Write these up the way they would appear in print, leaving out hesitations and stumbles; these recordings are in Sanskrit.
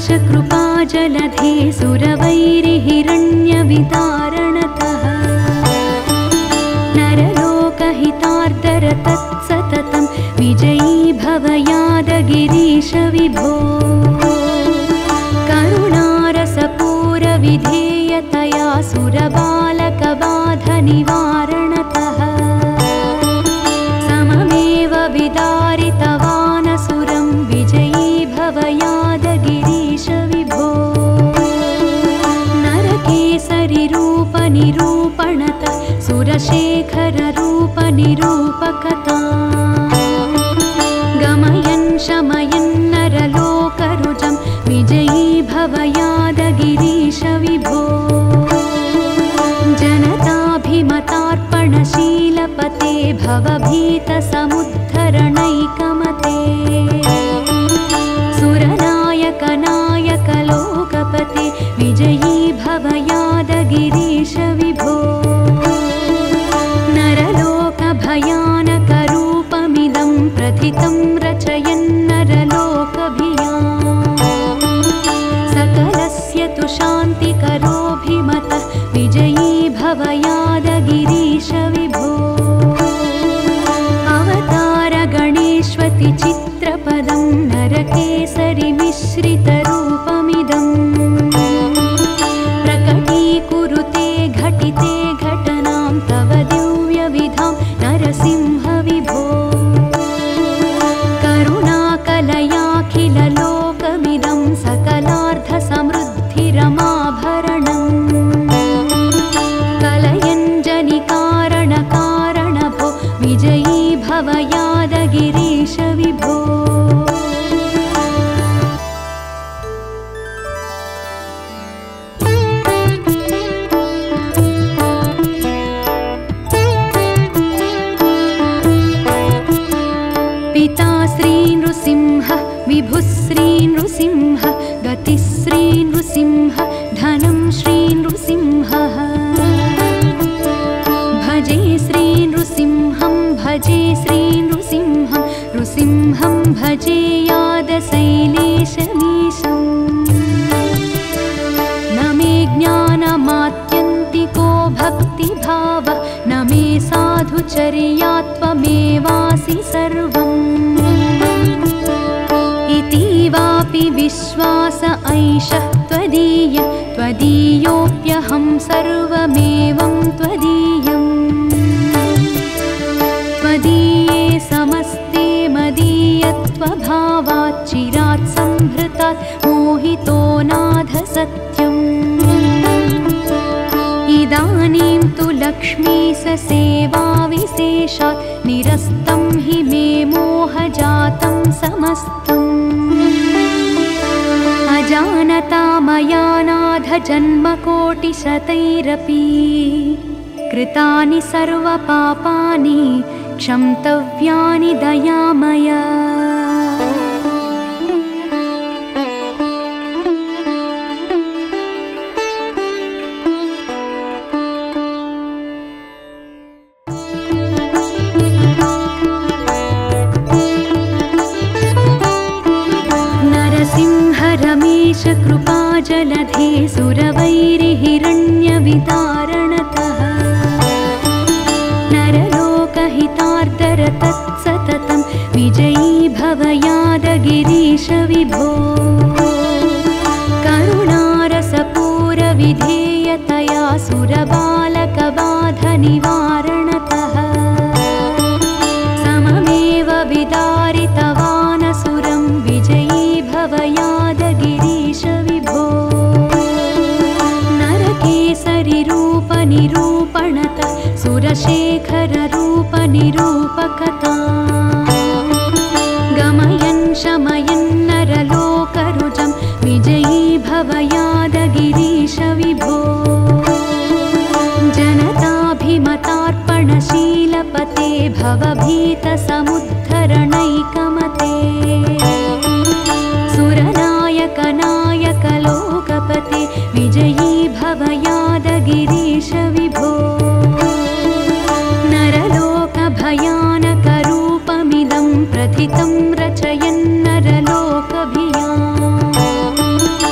कृपाजलधे सुरवैरिहिरण्यवितारणतः नरलोकहितार्दरतत्सततं विजयी भव यादगिरीश विभो करुणारसपूरविधेयतया सुरबालकबाधनिवारणतः सममेव विदारितवानसुरं विजयी भव यादगिरीश विभो नरकेसरिरूपनिरूपणतः सुरशेखररूपनिरूपकता गमयन् शमयन् नरलोकरुजं विजयी भव यादगिरीश विभो जनताभिमतार्पणशीलपते भवभीतसमुद्धरणैकमते सुरनायकनायकलोकपते विजयी भव यादगिरीश विभो नरलोकभयानकरूपमिदं प्रथितं रचयन्नरलोकभियाम् सकलस्य तु शान्तिकरोऽभिमतः विजयी भव यादगिरीश विभो अवतारगणेष्वतिचित्रपदं नरकेसरिमिश्रितरूपमिदं प्रकटीकुरुते घटिते घटनां तव दिव्यविधां नरसिंह विभो करुणाकलयाखिललोकमिदं सकलार्धसमृद्धिरमाभरणम् कलयञ्जनिकारणकारणभो विजयी भव यादगिरीश विभो पिता श्री नृसिंह विभुः श्री नृसिंह गतिश्री नृसिंह धनं श्री नृसिंहः भजे श्री नृसिंहं भजे श्री नृसिंहं नृसिंहं भजे यादशैलेशमीशम् न मे ज्ञानमात्यन्तिको भक्तिभावः न मे साधुचर्यात्वमेवासि सर्वम् इतीवापि विश्वास ऐषः त्वदीय त्वदीयोऽप्यहं सर्वमेवं त्वदीयम् त्वदीये समस्ते मदीयत्वभावात् चिरात् संहृतात् मोहितो नाथ सत्यम् इदानीं तु लक्ष्मीससेवाविशेषात् निरस्तं हि मे मोहजातं समस्तम् अजानता मया नाथ जन्मकोटिशतैरपि कृतानि सर्वपापानि क्षन्तव्यानि दयामया रमेश कृपाजलधे सुरवैरिहिरण्यवितारणतः नरलोकहितार्दरतत्सततं विजयी भव यादगिरीश विभो करुणारसपूरविधेयतया सुरबालकबाधनिवारणतः सममेव विदारितवानसुरं विजयी भव यादगिरीश विभो नरकेसरिरूपनिरूपणतः सुरशेखररूपनिरूपकता गमयन् शमयन् नरलोकरुजं विजयी भव यादगिरीश विभो जनताभिमतार्पणशीलपते भवभीतसमुद्धरणैकमते सुरनायकनायकलोकपते विजयी भव यादगिरीश विभो नरलोकभयानकरूपमिदं। रचयन्नरलोकभियाम्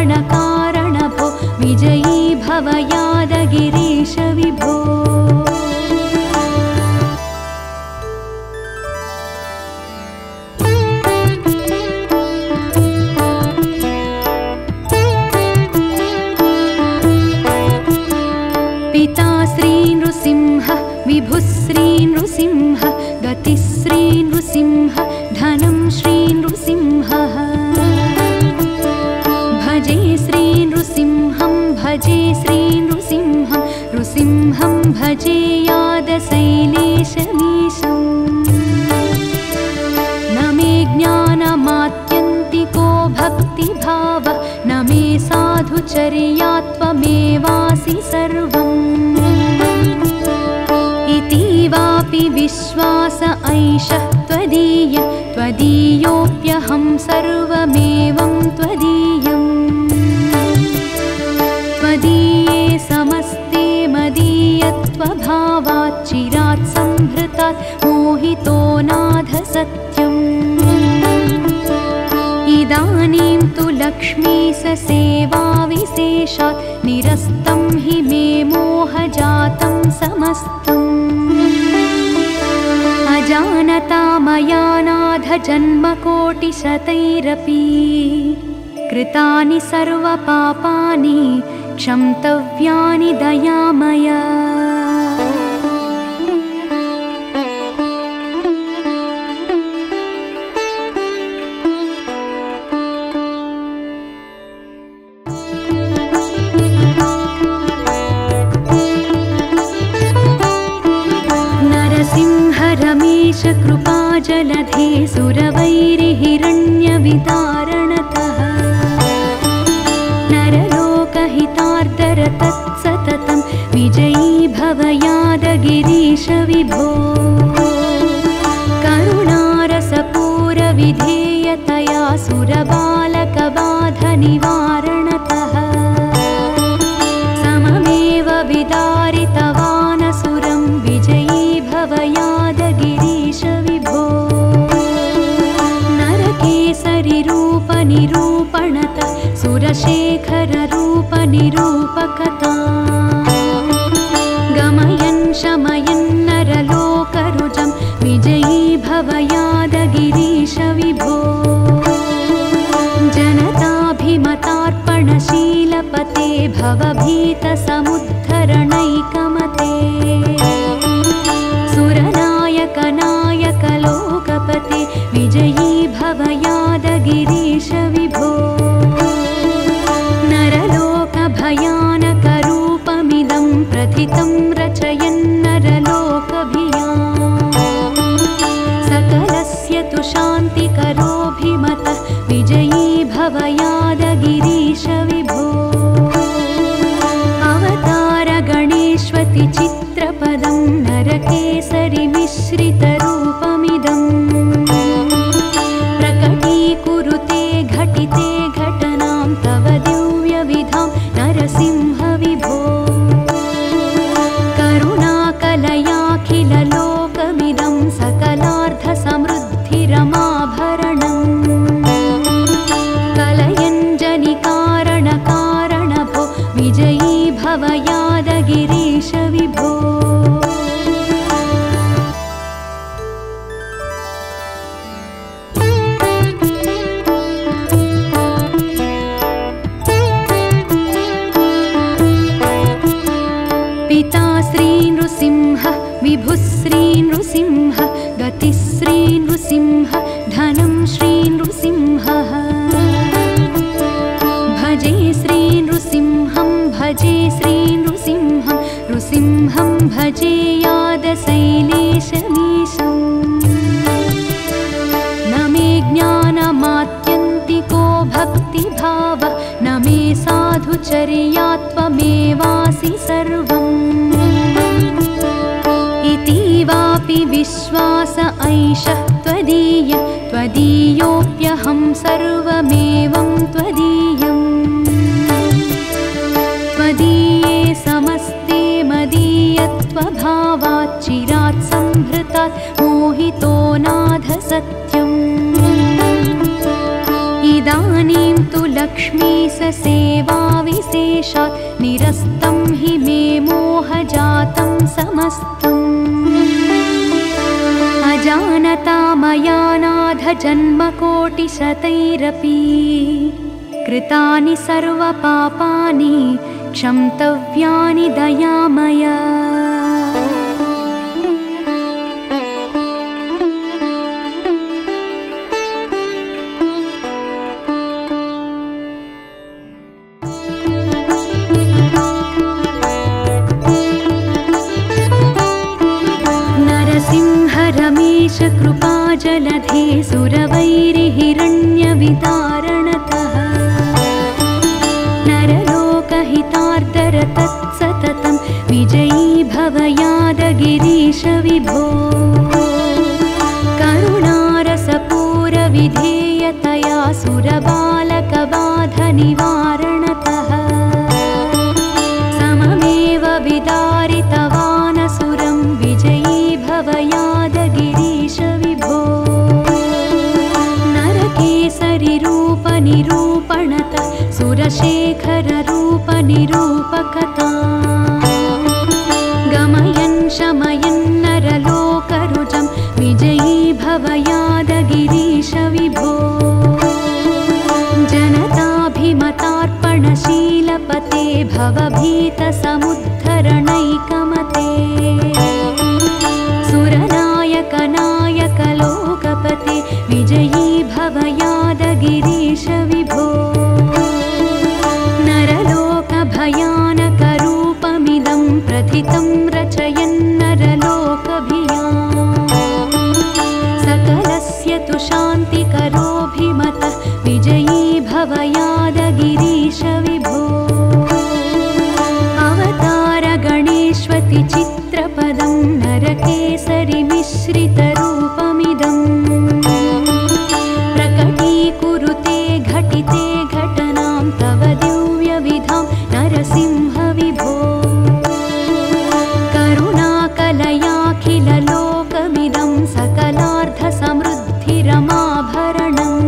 कारणभो विजयी भव यादगिरीश विभो। पिता श्री नृसिंह विभुः श्री नृसिंह गतिश्री नृसिंह धनं श्री नृसिंहः। भजे श्री नृसिंहं भजे श्री नृसिंहं नृसिंहं भजे यादशैलेशमीशम्। न मे ज्ञानमात्यन्तिको भक्तिभावः न मे साधुचर्या त्वमेवासि सर्वम्। इतीवापि विश्वास ऐषः त्वदीय त्वदीयोऽप्यहं सर्वमेवं त्वदीयम्। त्वदीये समस्ते मदीयत्वभावात् चिरात् संहृतात् मोहितो नाथ सत्यम्। इदानीं तु लक्ष्मीश सेवाविशेषात् निरस्तं हि मे मोहजातं समस्तम्। अजानता मया नाथ जन्मकोटिशतैरपि कृतानि सर्वपापानि क्षन्तव्यानि दयामया। रमेश कृपाजलधे सुरवैरिहिरण्यवितारणतः नरलोकहितार्दर तत्सततं विजयी भव यादगिरीश विभो। करुणारसपूरविधेयतया सुरबालकबाधनिवारणतः सममेव विदारितवानसुरं विजयी भव यादगिरीश विभो। नरकेसरिरूपनिरूपणत सुरशेखररूपनिरूपकता गमयन् शमयन् नरलोकरुजं विजयी भव यादगिरीश विभो। जनताभिमतार्पणशीलपते भवभीतसमुद्धरणैकमते सुरनायक नायक लोकपते विजयी भव यादगिरीश विभो। नरलोकभयानकरूपमिदं प्रथितं रचयन्नरलोकभियाम्। सकलस्य तु शान्तिकरोऽभिमतः विजयी भव यादगिरीश विभो। अवतारगणेष्वति चित्रपदं नरकेसरिमिश्रितरूपमिदं प्रकटीकुरुते घटिते घटनां तव दिव्यविधां नरसिंह विभो। करुणाकलयाखिललोकमिदं सकलार्थसमृद्धिरमाभरणम् कलयञ्जनिकारणकारणभो विजयी भव यादगिरीश विभो। पिता श्री नृसिंह विभुः श्री नृसिंह गतिश्री नृसिंह धनं श्री नृसिंहः। भजे श्री नृसिंहं भजे श्री नृसिंहं नृसिंहं भजे यादशैलेशमीशम्। न मे ज्ञानमात्यन्तिको भक्तिभावः न मे साधुचर्या त्वमेवासि सर्वम्। इतीवापि विश्वास ऐषः त्वदीय त्वदीयोऽप्यहं सर्वमेवं त्वदीयम्। त्वदीये समस्ते मदीयत्वभावात् चिरात् संहृतात् मोहितो नाथ सत्यम्। इदानीं तु लक्ष्मीससेवाविशेषात् निरस्तं हि मे मोहजातं समस्तम् अजानता मया नाथ जन्मकोटिशतैरपि कृतानि सर्वपापानि क्षन्तव्यानि दयामया रमेश कृपाजलधे सुरवैरिहिरण्यवितारणतः नरलोकहितार्दर तत्सततं विजयी भव यादगिरीश विभो करुणारसपूरविधेयतया सुरबालकबाधनिवारणतः सममेव विदारितवानसुरं विजयी भव यादगिरीश विभो नरकेसरिरूपनिरूपणतः सुरशेखररूपनिरूपकथा गमयन् शमयन् नरलोकरुजं विजयी भव यादगिरीश विभो जनताभिमतार्पणशीलपते भवभीतसमुद्धरणैकमते सुरनायकनायकलोकपते विजयी भव यादगिरीश विभो नरलोकभयानकरूपमिदं प्रथितं रचयन्नरलोकभियाम् सकलस्य तु शान्तिकरोऽभिमतः विजयी भव यादगिरीश विभो अवतारगणेष्वति चित्रपदं नरकेसरिमिश्रितरूपमिदं प्रकटीकुरुते घटिते घटनां तव दिव्यविधां नरसिंह विभो करुणाकलयाखिललोकमिदं सकलार्थसमृद्धिरमाभरणम्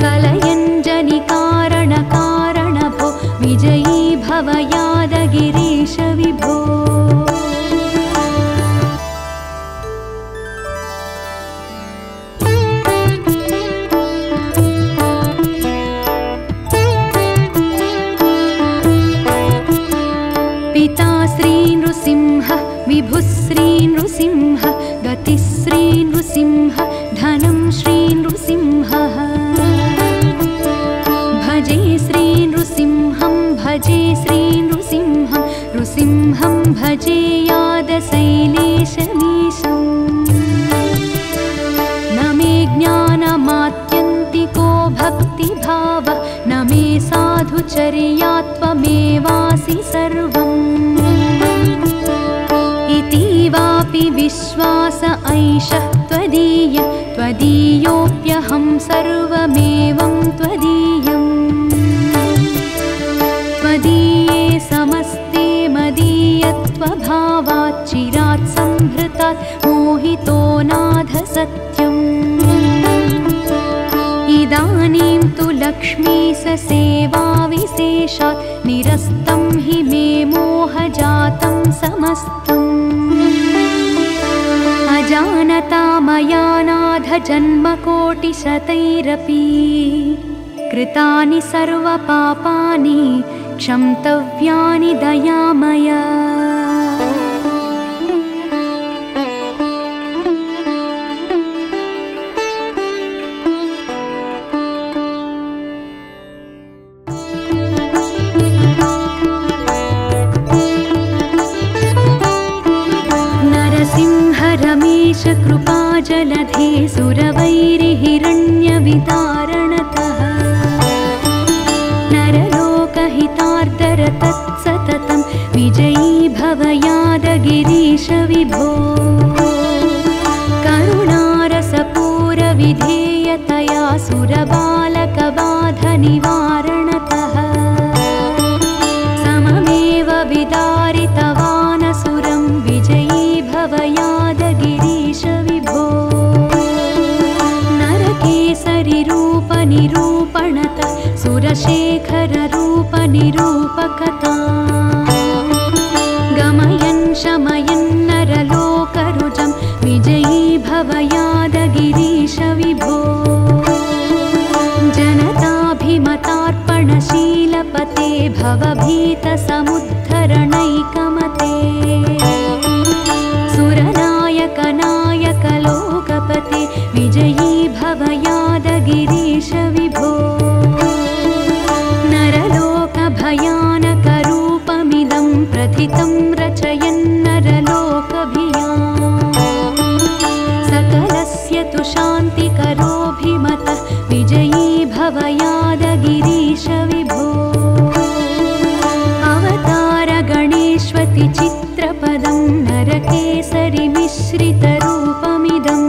कलयञ्जनिकारणकारणभो विजयी भव यादगिरीश विभो पिता श्री नृसिंह विभुः श्री नृसिंह गतिः श्री नृसिंह धनं श्री नृसिंहः भजे श्री नृसिंहं भजे श्री नृसिंहं नृसिंहं भजे यादशैलेशमीशम् न मे ज्ञानमात्यन्तिको भक्तिभावः न मे साधुचर्यात्वमेवासि सर्वम् इतीवापि विश्वास ऐषः त्वदीय त्वदीयोऽप्यहं सर्वमेवं त्वदीयम् त्वदीये समस्ते मदीयत्वभावात् चिरात् संहृतात् मोहितो नाथ सत्यम् इदानीं तु लक्ष्मीससेवाविशेषात् निरस्तं हि मे मोहजातं समस्तम् अजानता मया नाथ जन्मकोटिशतैरपि कृतानि सर्वपापानि क्षन्तव्यानि दयामया रमेश कृपाजलधे सुरवैरिहिरण्यवितारणतः नरलोकहितार्दर तत्सततं विजयी भव यादगिरीश विभो करुणारसपूरविधेयतया सुरबालकबाधनिवारणतः सममेव विदारितवानसुरं विजयी भव यादगिरीश विभो नरकेसरिरूपनिरूपण सुरशेखररूपनिरूपकथा गमयन् शमयन् नरलोकरुजं विजयी भव यादगिरीश विभो जनताभिमतार्पणशीलपते भवभीतसमुद्धरणैकमते सुरनायक नायक लोकपते विजयी भव यादगिरीश विभो नरलोकभयानकरूपमिदं प्रथितं रचयन्नरलोकभियाम् सकलस्य तु शान्तिकरोऽभिमतः विजयी भव यादगिरीश विभो अवतार गणेष्वति चित्रपदं नरकेसरिमिश्रितरूपमिदम्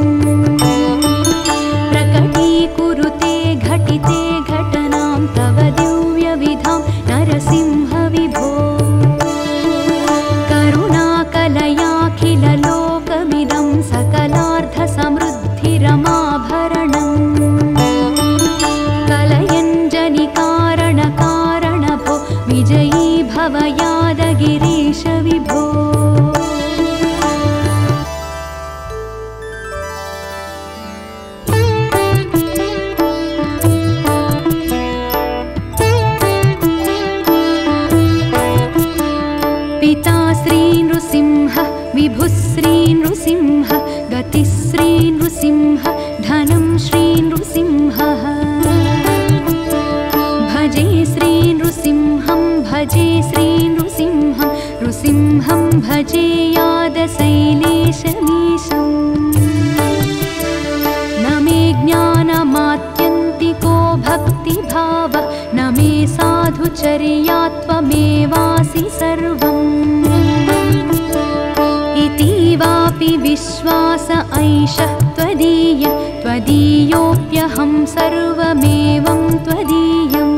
प्रकटीकुरुते घटिते घटनां तव दिव्यविधां नरसिंह विभो करुणाकलयाखिललोकमिदं सकलार्थसमृद्धिरमाभरणम् कलयञ्जनिकारणकारणभो विजयी भव यादगिरीश विभो पिता श्री नृसिंह विभुः श्री नृसिंह गतिश्री नृसिंह धनं श्री नृसिंहः भजे श्री नृसिंहं भजे श्री नृसिंहं नृसिंहं भजे यादशैलेशमीशम् न मे ज्ञानमात्यन्तिको भक्तिभावः न मे साधुचर्यात्वमेवासि सर्वम् इतीवापि विश्वास ऐषः त्वदीय त्वदीयोऽप्यहं सर्वमेवं त्वदीयम्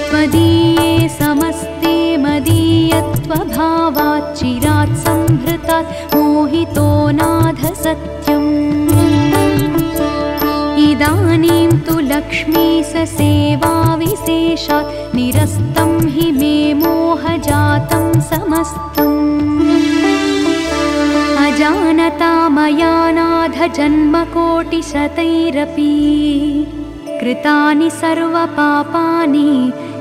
त्वदीये समस्ते मदीयत्वभावात् चिरात् संहृतात् मोहितो नाथ सत्यम् इदानीं तु लक्ष्मीश सेवाविशेषात् निरस्तं हि मे मोहजातं समस्तम् अजानता मया नाथ जन्मकोटिशतैरपि कृतानि सर्वपापानि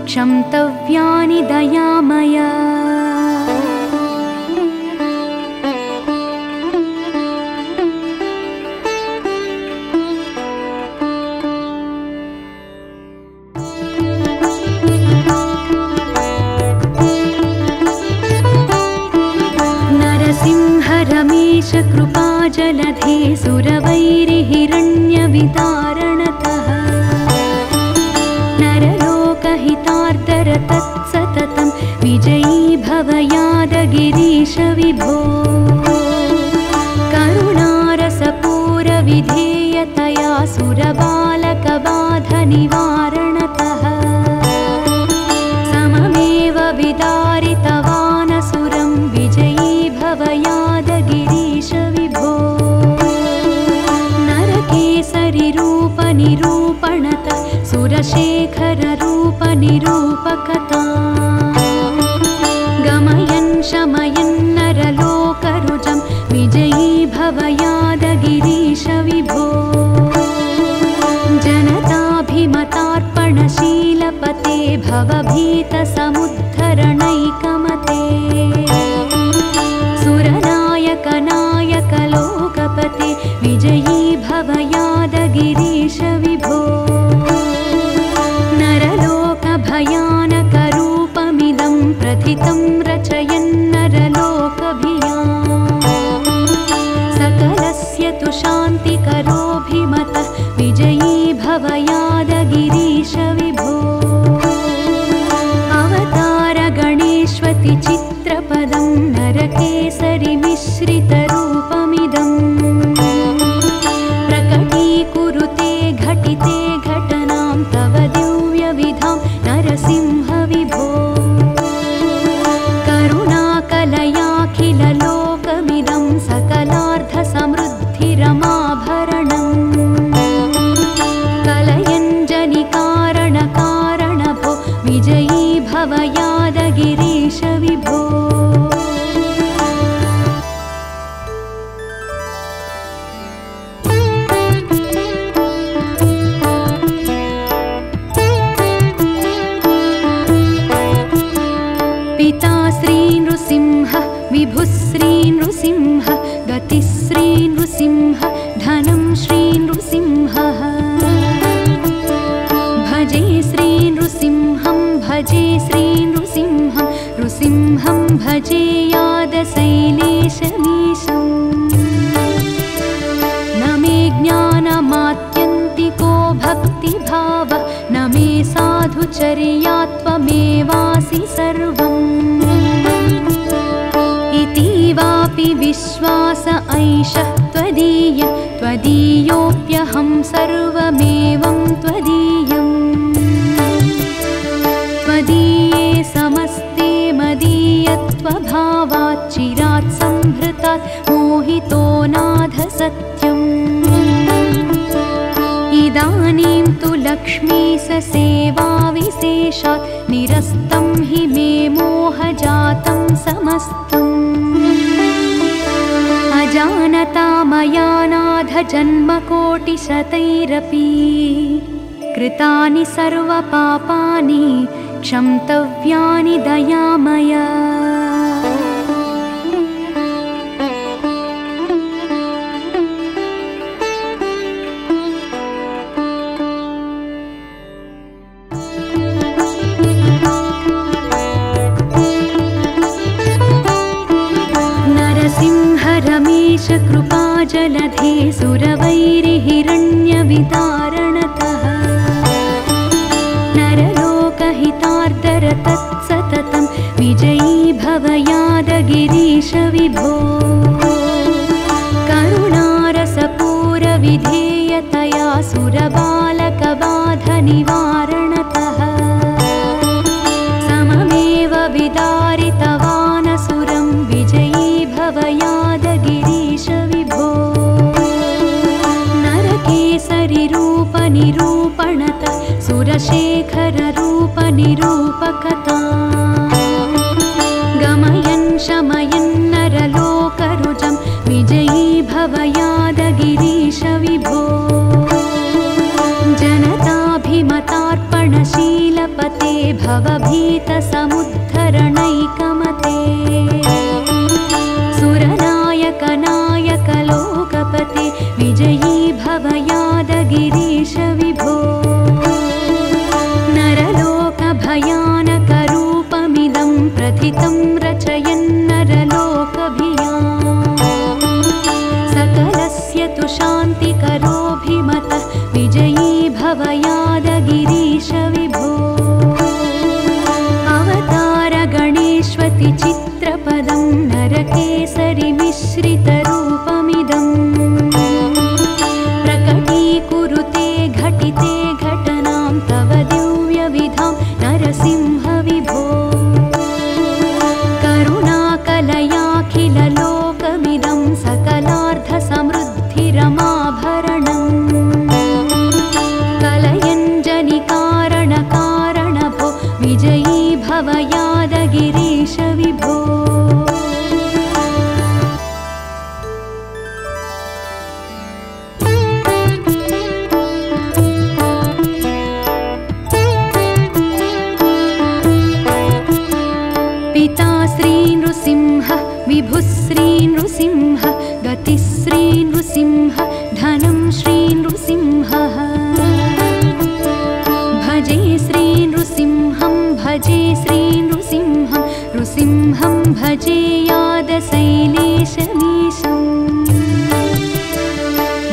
क्षन्तव्यानि दयामया रमेश कृपाजलधे सुरवैरिहिरण्यवितारणतः नरलोकहितार्तर तत्सततं विजयी भव यादगिरीश विभो करुणारसपूरविधेयतया सुरबालकबाधनिवारणतः सममेव विदारितवानसुरं विजयी भव यादगिरीश विभो नरकेसरिरूपनिरूपणतः सुरशेखररूपनिरूपकथा गमयन् शमयन् नरलोकरुजं विजयी भव यादगिरीश विभो जनताभिमतार्पणशीलपते भवभीतसमुद्धरणैकमते सुरनायक नायक लोकपते विजयी भव यादगिरीश विभो नरलोकभयानकरूपमिदं प्रथितं रचयन्नरलोकभियाम् सकलस्य तु शान्तिकरोऽभिमतः विजयी भव यादगिरीश विभो अवतार गणेष्वति चित्रपदं नरकेसरिमिश्रितरूपमिदम् प्रकटीकुरुते घटिते घटनां तव दिव्यविधां नरसिंह विभो भवयादगिरीश विभो। पिता श्री नृसिंह विभुश्री नृसिंह गतिश्री नृसिंह धनं श्री नृसिंहः। भजे श्री नृसिंहं भजे श्री नृसिंहं नृसिंहं भजे यादशैलेशमीशम्। न मे ज्ञानमात्यन्तिको भक्तिभाव न मे साधुचर्या त्वमेवासि सर्वम्। इतीवापि विश्वास ऐषः त्वदीय त्वदीयोऽप्यहं सर्वमेवं त्वदीयम्। त्वदीये समस्ते मदीयत्वभावात् चिरात् संहृतात् मोहितो नाथ सत्यम्। इदानीं तु लक्ष्मीससेवाविशेषात् निरस्तं हि मे मोहजातं समस्तम्। अजानता मया नाथ जन्मकोटिशतैरपि कृतानि सर्वपापानि क्षन्तव्यानि दयामया। रमेश कृपाजलधे सुरवैरिहिरण्यविदारणतः नरलोकहितार्दर तत्सततं विजयी भव यादगिरीश विभो। करुणारसपूरविधेयतया सुरबालकबाधनिवारणतः सममेव विदारितवानसुरं विजयी भव यादगिरीश विभो। नरकेसरिरूपनिरूपणतः सुरशेखररूपनिरूपकथा गमयन् शमयन् नरलोकरुजं विजयी भव यादगिरीश विभो। जनताभिमतार्पणशीलपते भवभीतसमुद्धरणैकमते सुरनायक नायक लोकपते विजयी भव यादगिरीश विभो। नरलोकभयानकरूपमिदं प्रथितं रचयन्नरलोकभियाम्। सकलस्य तु शान्तिकरोऽभिमतः विजयी भव यादगिरीश विभो। अवतारगणेष्वति चित्रपदं नरकेसरिमिश्रितरूपमिदम् प्रकटीकुरुते घटिते घटनां तव दिव्यविधां नरसिंह विभो। करुणाकलयाखिललोकमिदं सकलार्धसमृद्धिरमाभरणम् कलयञ्जनिकारणकारणभो विजयी भव यादगिरीश विभो। पिता श्री नृसिंह विभुश्री नृसिंह गतिश्री नृसिंह धनं श्री नृसिंहः। भजे श्री नृसिंहं भजे श्री नृसिंहं नृसिंहं भजे यादशैलेशमीशम्।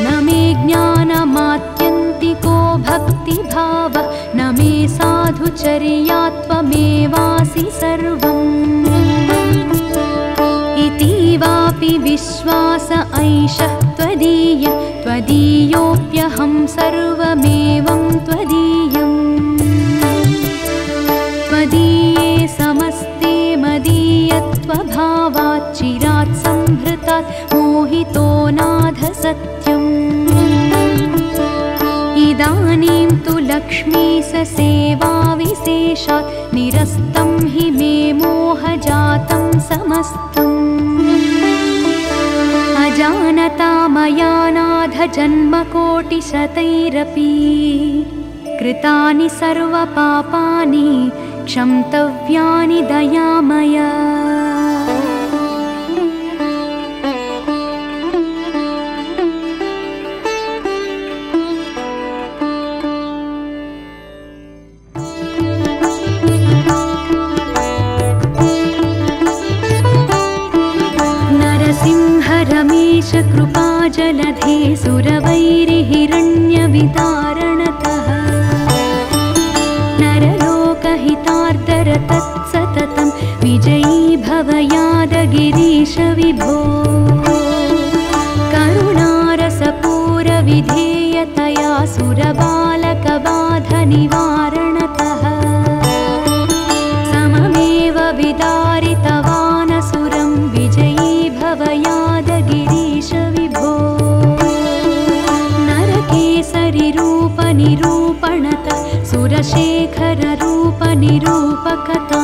न मे ज्ञानमात्यन्तिको भक्तिभाव न मे साधुचर्या त्वमेवासि सर्वम्। इतीवापि विश्वास ऐषः त्वदीय त्वदीयोऽप्यहं सर्वमेवं त्वदीयम्। त्वदीये समस्ते मदीयत्वभावात् चिरात् संहृतात् मोहितो नाथ सत्यम्। इदानीं तु लक्ष्मीससेवाविशेषात् विशेषात् निरस्तं हि मे मोहजातं समस्तम् अजानता मया नाथ जन्मकोटिशतैरपि कृतानि सर्वपापानि क्षन्तव्यानि दयामया रमेश कृपाजलधे सुरवैरिहिरण्यवितारणतः नरलोकहितार्दर तत्सततं विजयी भव यादगिरीश विभो करुणारसपूरविधेयतया सुरबालकबाधनिवारणतः सममेव विदारितवानसुरं विजयी भव यादगिरीश विभो नरकेसरिरूपनिरूपणत सुरशेखररूपनिरूपकता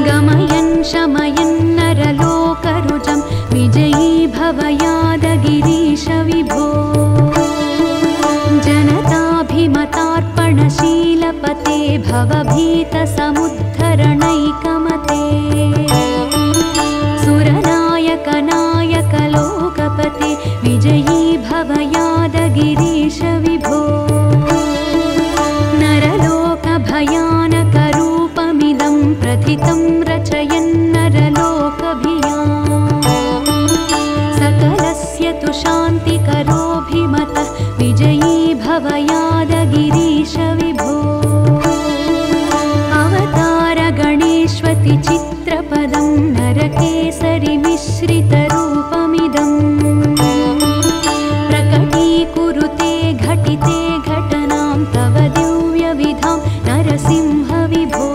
गमयन् शमयन् नरलोकरुजं विजयी भव यादगिरीश विभो जनताभिमतार्पणशीलपते भवभीतसमुद्धरणैकमते सुरनायकनायकलोकपते विजयी भव यादगिरीश विभो नरलोकभयानकरूपमिदं प्रथितं रचयन्नरलोकभियाम् सकलस्य तु शान्तिकरोऽभिमतः विजयी भव यादगिरीश विभो अवतारगणेष्वति चित्रपदं नरकेसरिमिश्रितरूपमिदं प्रकटीकुरुते घटिते घटनां तव दिव्यविधां नरसिंह विभो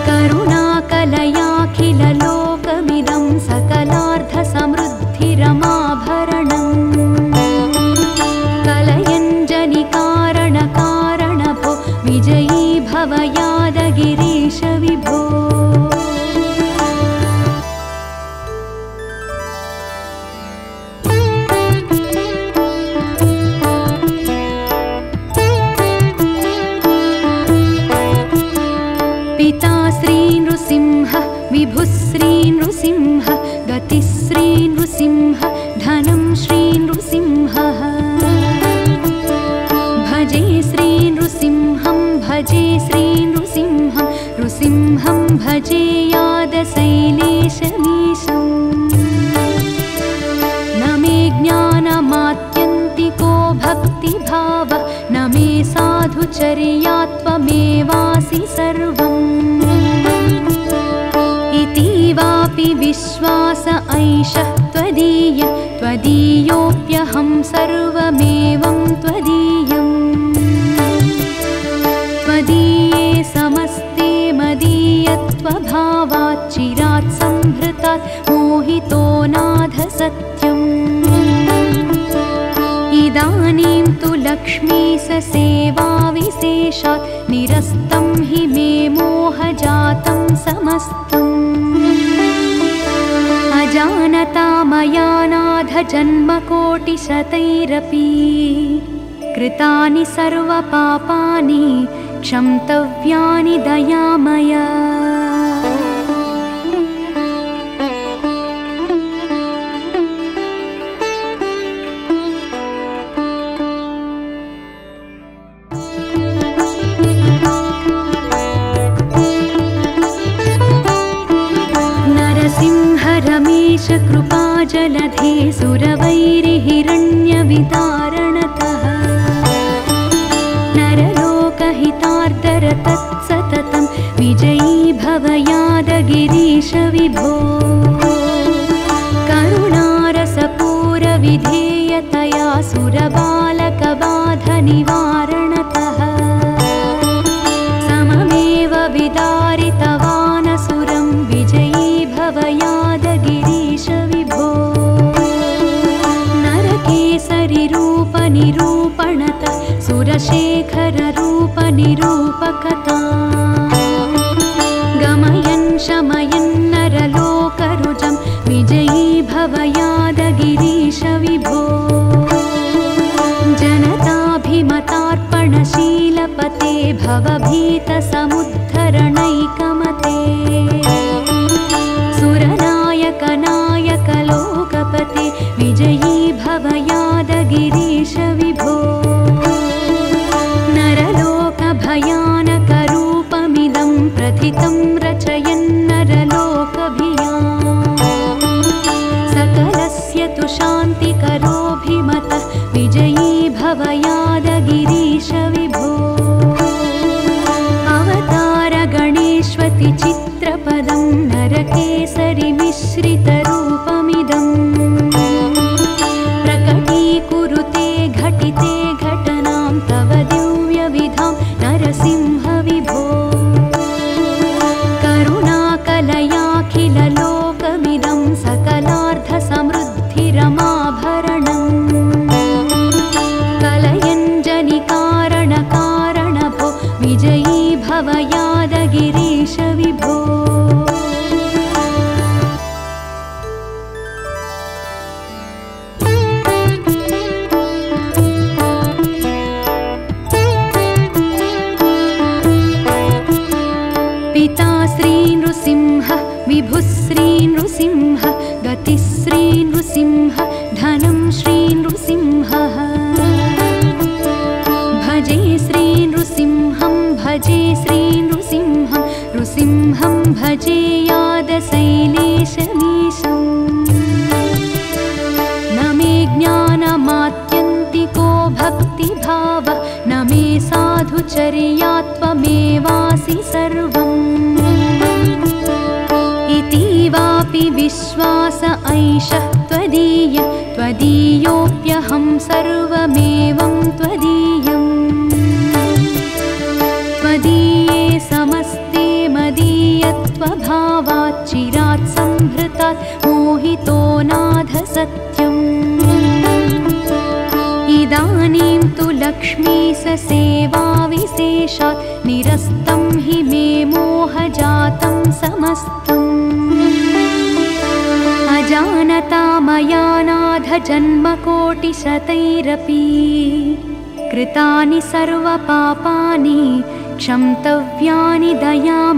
करुणाकलयाखिललोकमिदं सकलार्धसमृद्धिरमाभरणम् कलयञ्जनिकारणकारणभो विजयी भव यादगिरीश विभो पिता श्री नृसिंह विभुः श्री नृसिंह गतिश्री नृसिंह धनं श्री नृसिंहः भजे श्री नृसिंहं भजे श्री नृसिंहं नृसिंहं भजे यादशैलेशमीशम् न मे ज्ञानमात्यन्तिको भक्तिभावः न मे साधुचर्यात्वमेवासि सर्वम् इतीवापि विश्वास ऐषः त्वदीय त्वदीयोऽप्यहं सर्वमेवं त्वदीयम् त्वदीये समस्ते मदीयत्वभावात् चिरात् संहृतात् मोहितो नाथ सत्यम् इदानीं तु लक्ष्मीश सेवाविशेषात् निरस्तं हि मे मोहजातं समस्तम् अजानता मया नाथ जन्मकोटिशतैरपि कृतानि सर्वपापानि क्षन्तव्यानि दयामया रमेश कृपाजलधे सुरवैरिहिरण्यवितारणतः नरलोकहितार्दर तत्सततं विजयी भव यादगिरीश विभो करुणारसपूरविधेयतया सुरबालकबाधनिवारणतः सममेव विदारितवानसुरं विजयी भव यादगिरीश विभो नरकेसरिरूपनिरूपणत सुर चन्द्रशेखररूपनिरूपकथा गमयन् शमयन् नरलोकरुजं विजयी भव यादगिरीश विभो जनताभिमतार्पणशीलपते भवभीतसमुद्धरणैकमते सुरनायक नायक लोकपते विजयी भव यादगिरीश विभो नरलोकभयानकरूपमिदं प्रथितं रचयन्नरलोकभियाम् सकलस्य तु शान्तिकरोऽभिमतः विजयी भव यादगिरीश विभो अवतारगणेष्वति चित्रपदं नरकेसरिमिश्रितरूपमिदम् प्रकटीकुरुते घटिते घटनां तव दिव्यविधां नरसिंह विभो करुणाकलयाखिललोकमिदं सकलार्थसमृद्धिरमाभरणम् कलयञ्जनिकारणकारणभो विजयी भव यादगिरीश विभो पिता श्री नृसिंह विभुः श्री नृसिंह गतिः श्री नृसिंह धनं श्री नृसिंहः भजे श्री नृसिंहं भजे श्री नृसिंहं नृसिंहं भजे यादशैलेशमीशम् न मे ज्ञानमात्यन्तिको भक्तिभावः न मे साधुचर्यात्वमेवासि सर्वम् इतीवापि विश्वास ऐषः त्वदीय त्वदीयोऽप्यहं सर्वमेवं त्वदीयम् त्वदीये समस्ते मदीयत्वभावात् चिरात् संहृतात् मोहितो नाथ सत्यम् इदानीं तु लक्ष्मीस सेवाविशेषात् निरस्तं हि मे मोहजातं समस्तम् अजानता मया नाथ जन्मकोटिशतैरपि कृतानि सर्वपापानि क्षन्तव्यानि दयां